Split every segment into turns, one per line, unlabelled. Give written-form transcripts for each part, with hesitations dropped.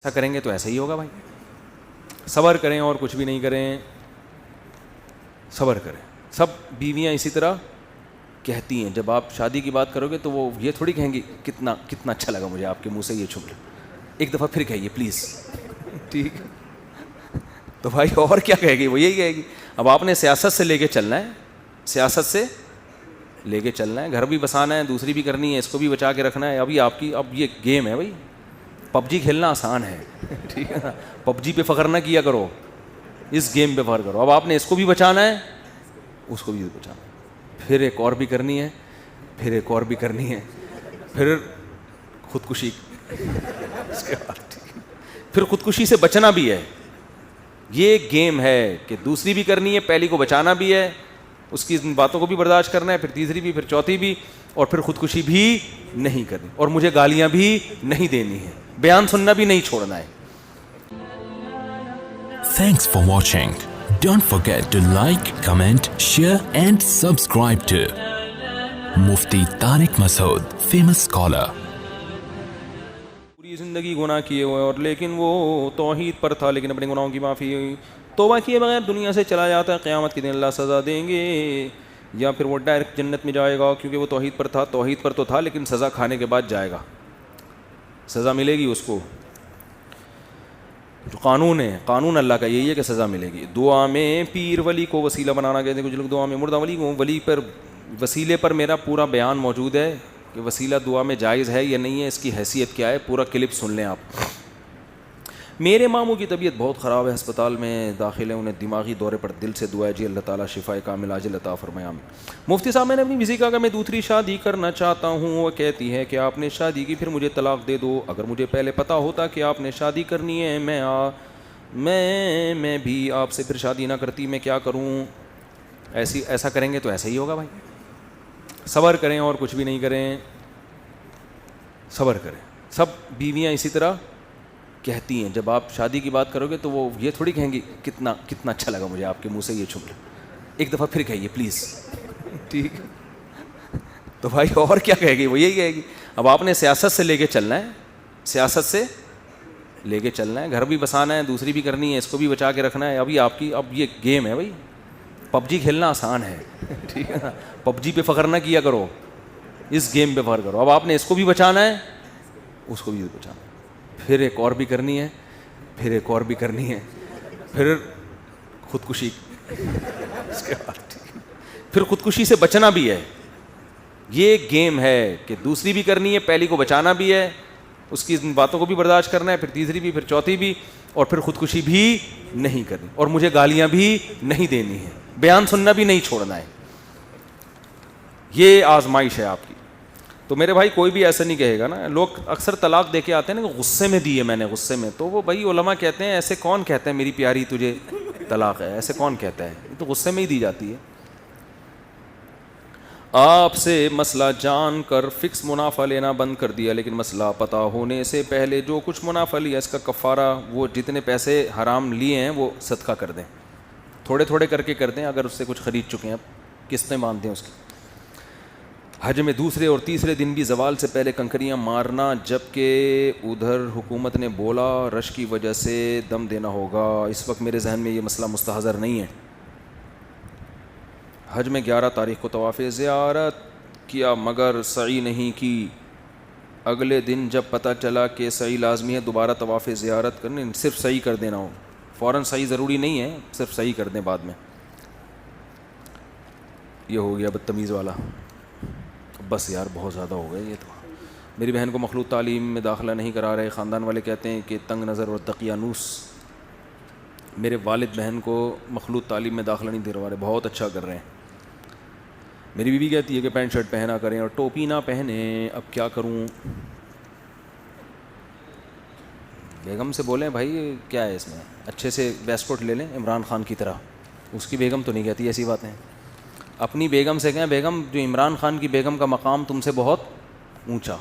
ایسا کریں گے تو ایسا ہی ہوگا بھائی. صبر کریں اور کچھ بھی نہیں کریں, صبر کریں. سب بیویاں اسی طرح کہتی ہیں, جب آپ شادی کی بات کرو گے تو وہ یہ تھوڑی کہیں گی کتنا اچھا لگا مجھے آپ کے منہ سے یہ جملہ, ایک دفعہ پھر کہیے پلیز, ٹھیک ہے. تو بھائی اور کیا کہے گی, وہ یہی کہے گی. اب آپ نے سیاست سے لے کے چلنا ہے, سیاست سے لے کے چلنا ہے, گھر بھی بسانا ہے, دوسری بھی کرنی ہے, اس کو بھی بچا کے رکھنا ہے. ابھی آپ کی اب یہ گیم ہے بھائی, پب جی کھیلنا آسان ہے, ٹھیک ہے نا. پب جی پہ فخر نہ کیا کرو, اس گیم پہ فخر کرو. اب آپ نے اس کو بھی بچانا ہے, اس کو بھی بچانا ہے, پھر ایک اور بھی کرنی ہے, پھر ایک اور بھی کرنی ہے, پھر خودکشی اس کے بعد, پھر خودکشی سے بچنا بھی ہے. یہ گیم ہے کہ دوسری بھی کرنی ہے, پہلی کو بچانا بھی ہے, اس کی باتوں کو بھی برداشت کرنا ہے, پھر تیسری بھی, پھر چوتھی بھی, اور پھر خودکشی بھی نہیں کرنی, اور مجھے گالیاں بھی نہیں دینی ہے, بیان سننا بھی نہیں چھوڑنا ہے.
Thanks for watching. Don't forget to like, comment, share and subscribe to Mufti Tariq Masood, famous scholar.
پوری زندگی گناہ کیے ہوئے اور لیکن وہ توحید پر تھا, لیکن اپنے گناہوں کی معافی ہوئی, توبہ کیے بغیر دنیا سے چلا جاتا ہے, قیامت کے دن اللہ سزا دیں گے, یا پھر وہ ڈائریکٹ جنت میں جائے گا, کیونکہ وہ توحید پر تھا, توحید پر تو تھا لیکن سزا کھانے کے بعد جائے گا, سزا ملے گی اس کو. جو قانون ہے, قانون اللہ کا یہی ہے کہ سزا ملے گی. دعا میں پیر ولی کو وسیلہ بنانا کہتے ہیں کچھ لوگ, دعا میں مردہ ولی کو, ولی پر وسیلے پر میرا پورا بیان موجود ہے کہ وسیلہ دعا میں جائز ہے یا نہیں ہے, اس کی حیثیت کیا ہے, پورا کلپ سن لیں آپ. میرے ماموں کی طبیعت بہت خراب ہے, ہسپتال میں داخل ہے, انہیں دماغی دورے پر, دل سے دعا ہے جی اللہ تعالیٰ شفائے کامل عاجل عطا فرمائے. مفتی صاحب میں نے اپنی بیوی کہا کہ میں دوسری شادی کرنا چاہتا ہوں, وہ کہتی ہے کہ آپ نے شادی کی پھر مجھے طلاق دے دو. اگر مجھے پہلے پتہ ہوتا کہ آپ نے شادی کرنی ہے, میں بھی آپ سے پھر شادی نہ کرتی, میں کیا کروں. ایسا کریں گے تو ایسا ہی ہوگا بھائی. صبر کریں اور کچھ بھی نہیں کریں, صبر کریں. سب بیویاں اسی طرح کہتی ہیں, جب آپ شادی کی بات کرو گے تو وہ یہ تھوڑی کہیں گی کتنا اچھا لگا مجھے آپ کے منہ سے یہ جملہ, ایک دفعہ پھر کہیے پلیز, ٹھیک ہے. تو بھائی اور کیا کہے گی, وہ یہی کہے گی. اب آپ نے سیاست سے لے کے چلنا ہے, سیاست سے لے کے چلنا ہے, گھر بھی بسانا ہے, دوسری بھی کرنی ہے, اس کو بھی بچا کے رکھنا ہے. ابھی آپ کی اب یہ گیم ہے بھائی, پب جی کھیلنا آسان ہے, ٹھیک ہے نا. پب جی پہ فخر نہ کیا کرو, اس گیم پہ فخر کرو. اب آپ نے اس کو بھی بچانا ہے, اس کو بھی بچانا ہے, پھر ایک اور بھی کرنی ہے, پھر ایک اور بھی کرنی ہے, پھر خودکشی اس کے بعد, پھر خودکشی سے بچنا بھی ہے. یہ گیم ہے کہ دوسری بھی کرنی ہے, پہلی کو بچانا بھی ہے, اس کی باتوں کو بھی برداشت کرنا ہے, پھر تیسری بھی, پھر چوتھی بھی, اور پھر خودکشی بھی نہیں کرنی, اور مجھے گالیاں بھی نہیں دینی ہے, بیان سننا بھی نہیں چھوڑنا ہے. یہ آزمائش ہے آپ کی. تو میرے بھائی کوئی بھی ایسا نہیں کہے گا نا, لوگ اکثر طلاق دے کے آتے ہیں نا کہ غصے میں دی ہے میں نے, غصے میں, تو وہ بھائی علماء کہتے ہیں ایسے کون کہتا ہے میری پیاری تجھے طلاق ہے, ایسے کون کہتا ہے, یہ تو غصے میں ہی دی جاتی ہے. آپ سے مسئلہ جان کر فکس منافع لینا بند کر دیا, لیکن مسئلہ پتہ ہونے سے پہلے جو کچھ منافع لیا اس کا کفارہ, وہ جتنے پیسے حرام لیے ہیں وہ صدقہ کر دیں, تھوڑے تھوڑے کر کے کر دیں. اگر اس سے کچھ خرید چکے ہیں اب قسطیں باندھ دیں اس کی. حج میں دوسرے اور تیسرے دن بھی زوال سے پہلے کنکریاں مارنا, جبکہ ادھر حکومت نے بولا رش کی وجہ سے دم دینا ہوگا. اس وقت میرے ذہن میں یہ مسئلہ مستحضر نہیں ہے. حج میں 11 تاریخ کو طواف زیارت کیا مگر سعی نہیں کی. اگلے دن جب پتہ چلا کہ سعی لازمی ہے دوبارہ طواف زیارت کرنے, صرف سعی کر دینا ہو, فوراً سعی ضروری نہیں ہے, صرف سعی کر دیں بعد میں. یہ ہو گیا بدتمیز والا, بس یار بہت زیادہ ہو گیا یہ تو. میری بہن کو مخلوط تعلیم میں داخلہ نہیں کرا رہے, خاندان والے کہتے ہیں کہ تنگ نظر اور دقیانوس. میرے والد بہن کو مخلوط تعلیم میں داخلہ نہیں دلوا رہے, بہت اچھا کر رہے ہیں. میری بیوی کہتی ہے کہ پینٹ شرٹ پہنا کریں اور ٹوپی نہ پہنیں, اب کیا کروں. بیگم سے بولیں بھائی کیا ہے اس میں, اچھے سے بیس کوٹ لے لیں عمران خان کی طرح. اس کی بیگم تو نہیں کہتی ایسی باتیں. اپنی بیگم سے کہیں بیگم جو عمران خان کی بیگم کا مقام تم سے بہت اونچا,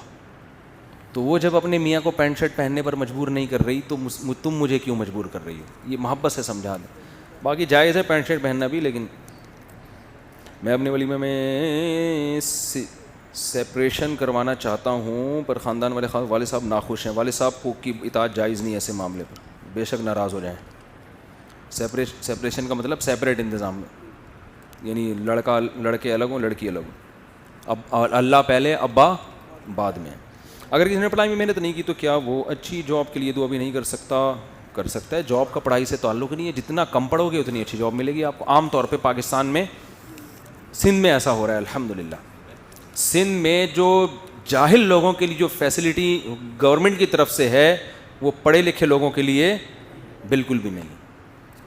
تو وہ جب اپنے میاں کو پینٹ شرٹ پہننے پر مجبور نہیں کر رہی تو تم مجھے کیوں مجبور کر رہی ہو. یہ محبت سے سمجھا دیں. باقی جائز ہے پینٹ شرٹ پہننا بھی, لیکن میں اپنے ولیمے میں سیپریشن کروانا چاہتا ہوں پر خاندان والے والد صاحب ناخوش ہیں. والد صاحب کو کی اطاعت جائز نہیں ہے ایسے معاملے پر, بے شک ناراض ہو جائیں. سیپریشن کا مطلب سیپریٹ انتظام میں, یعنی لڑکے الگ ہوں لڑکی الگ ہوں, اب اللہ پہلے ابا بعد میں. اگر کسی نے پڑھائی میں محنت نہیں کی تو کیا وہ اچھی جاب کے لیے دعا بھی نہیں کر سکتا ہے؟ جاب کا پڑھائی سے تعلق نہیں ہے, جتنا کم پڑھو گے اتنی اچھی جاب ملے گی آپ کو. عام طور پہ پاکستان میں, سندھ میں ایسا ہو رہا ہے الحمدللہ. سندھ میں جو جاہل لوگوں کے لیے جو فیسلٹی گورنمنٹ کی طرف سے ہے وہ پڑھے لکھے لوگوں کے لیے بالکل بھی نہیں.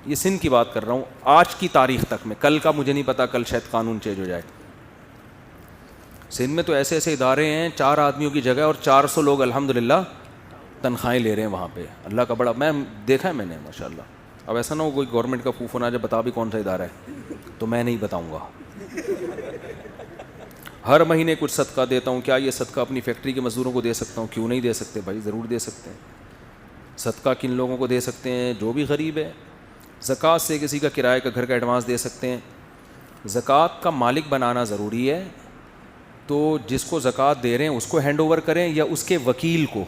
یہ سندھ کی بات کر رہا ہوں آج کی تاریخ تک میں, کل کا مجھے نہیں پتا, کل شاید قانون چینج ہو جائے. سندھ میں تو ایسے ایسے ادارے ہیں 4 آدمیوں کی جگہ اور 400 لوگ الحمدللہ تنخواہیں لے رہے ہیں وہاں پہ. اللہ کا بڑا, میں دیکھا ہے میں نے ماشاء اللہ. اب ایسا نہ ہو کوئی گورنمنٹ کا پھوپھو نہ جب بتا بھی کون سا ادارہ ہے تو میں نہیں بتاؤں گا. ہر مہینے کچھ صدقہ دیتا ہوں. کیا یہ صدقہ اپنی فیکٹری کے مزدوروں کو دے سکتا ہوں؟ کیوں نہیں دے سکتے بھائی, ضرور دے سکتے ہیں. صدقہ کن لوگوں کو دے سکتے ہیں؟ جو بھی غریب ہے. زکوٰۃ سے کسی کا کرائے کا گھر کا ایڈوانس دے سکتے ہیں. زکوٰۃ کا مالک بنانا ضروری ہے, تو جس کو زکوٰۃ دے رہے ہیں اس کو ہینڈ اوور کریں یا اس کے وکیل کو.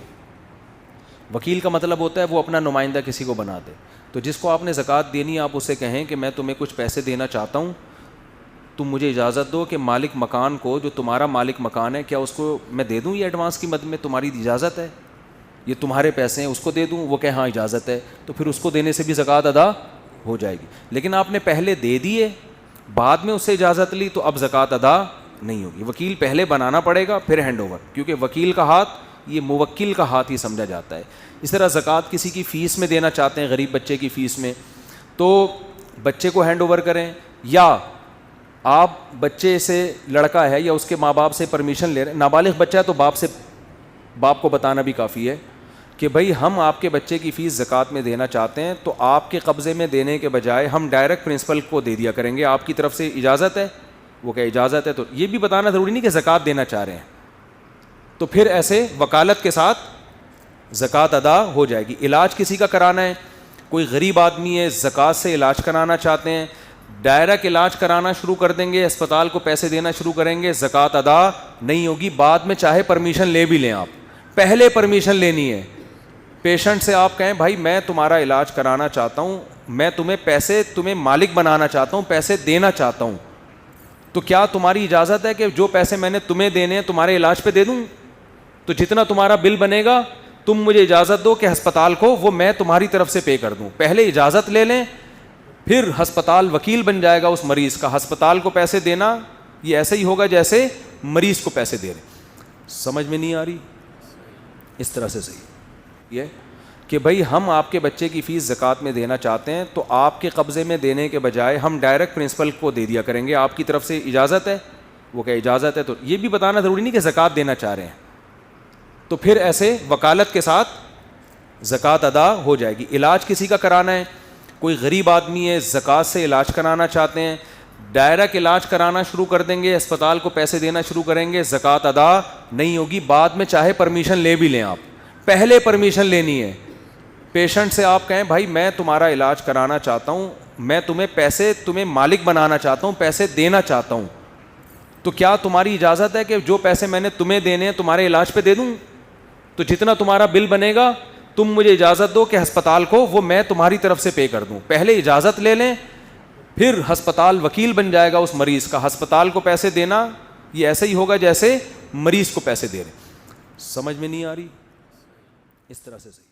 وکیل کا مطلب ہوتا ہے وہ اپنا نمائندہ کسی کو بنا دے. تو جس کو آپ نے زکوٰۃ دینی آپ اسے کہیں کہ میں تمہیں کچھ پیسے دینا چاہتا ہوں, تم مجھے اجازت دو کہ مالک مکان کو, جو تمہارا مالک مکان ہے, کیا اس کو میں دے دوں یہ ایڈوانس کی مد میں, تمہاری اجازت ہے, یہ تمہارے پیسے ہیں, اس کو دے دوں؟ وہ کہ ہاں اجازت ہے. تو پھر اس کو دینے سے بھی زکوٰۃ ادا ہو جائے گی. لیکن آپ نے پہلے دے دیے بعد میں اس سے اجازت لی تو اب زکوٰۃ ادا نہیں ہوگی. وکیل پہلے بنانا پڑے گا پھر ہینڈ اوور, کیونکہ وکیل کا ہاتھ یہ موکل کا ہاتھ ہی سمجھا جاتا ہے. اس طرح زکوٰۃ کسی کی فیس میں دینا چاہتے ہیں, غریب بچے کی فیس میں, تو بچے کو ہینڈ اوور کریں, یا آپ بچے سے, لڑکا ہے یا اس کے ماں باپ سے پرمیشن لے رہے ہیں. نابالغ بچہ ہے تو باپ کو بتانا بھی کافی ہے کہ بھائی ہم آپ کے بچے کی فیس زکوٰۃ میں دینا چاہتے ہیں, تو آپ کے قبضے میں دینے کے بجائے ہم ڈائریکٹ پرنسپل کو دے دیا کریں گے, آپ کی طرف سے اجازت ہے؟ وہ کہ اجازت ہے. تو یہ بھی بتانا ضروری نہیں کہ زکوٰۃ دینا چاہ رہے ہیں, تو پھر ایسے وکالت کے ساتھ زکوٰۃ ادا ہو جائے گی. علاج کسی کا کرانا ہے, کوئی غریب آدمی ہے زکوٰۃ سے علاج کرانا چاہتے ہیں, ڈائریکٹ علاج کرانا شروع کر دیں گے, اسپتال کو پیسے دینا شروع کریں گے, زکوٰۃ ادا نہیں ہوگی. بعد میں چاہے پرمیشن لے بھی لیں آپ, پہلے پرمیشن لینی ہے. پیشنٹ سے آپ کہیں بھائی میں تمہارا علاج کرانا چاہتا ہوں, میں تمہیں مالک بنانا چاہتا ہوں, پیسے دینا چاہتا ہوں, تو کیا تمہاری اجازت ہے کہ جو پیسے میں نے تمہیں دینے ہیں تمہارے علاج پہ دے دوں؟ تو جتنا تمہارا بل بنے گا تم مجھے اجازت دو کہ ہسپتال کو وہ میں تمہاری طرف سے پے کر دوں. پہلے اجازت لے لیں, پھر ہسپتال وکیل بن جائے گا اس مریض کا. ہسپتال کو پیسے دینا یہ ایسے ہی ہوگا جیسے مریض کو پیسے دے رہے. سمجھ میں نہیں آ رہی؟ اس طرح سے صحیح یہ کہ بھائی ہم آپ کے بچے کی فیس زکوٰۃ میں دینا چاہتے ہیں, تو آپ کے قبضے میں دینے کے بجائے ہم ڈائریکٹ پرنسپل کو دے دیا کریں گے, آپ کی طرف سے اجازت ہے؟ وہ کہ اجازت ہے. تو یہ بھی بتانا ضروری نہیں کہ زکوٰۃ دینا چاہ رہے ہیں, تو پھر ایسے وکالت کے ساتھ زکوٰۃ ادا ہو جائے گی. علاج کسی کا کرانا ہے, کوئی غریب آدمی ہے زکوٰۃ سے علاج کرانا چاہتے ہیں, ڈائریکٹ علاج کرانا شروع کر دیں گے, اسپتال کو پیسے دینا شروع کریں گے, زکوٰۃ ادا نہیں ہوگی. بعد میں چاہے پرمیشن لے بھی لیں آپ, پہلے پرمیشن لینی ہے. پیشنٹ سے آپ کہیں بھائی میں تمہارا علاج کرانا چاہتا ہوں, میں تمہیں مالک بنانا چاہتا ہوں, پیسے دینا چاہتا ہوں, تو کیا تمہاری اجازت ہے کہ جو پیسے میں نے تمہیں دینے ہیں تمہارے علاج پہ دے دوں؟ تو جتنا تمہارا بل بنے گا تم مجھے اجازت دو کہ ہسپتال کو وہ میں تمہاری طرف سے پے کر دوں. پہلے اجازت لے لیں, پھر ہسپتال وکیل بن جائے گا اس مریض کا. ہسپتال کو پیسے دینا یہ ایسے ہی ہوگا جیسے مریض کو پیسے دے رہے. سمجھ میں نہیں آ رہی؟ اس طرح سے صحیح.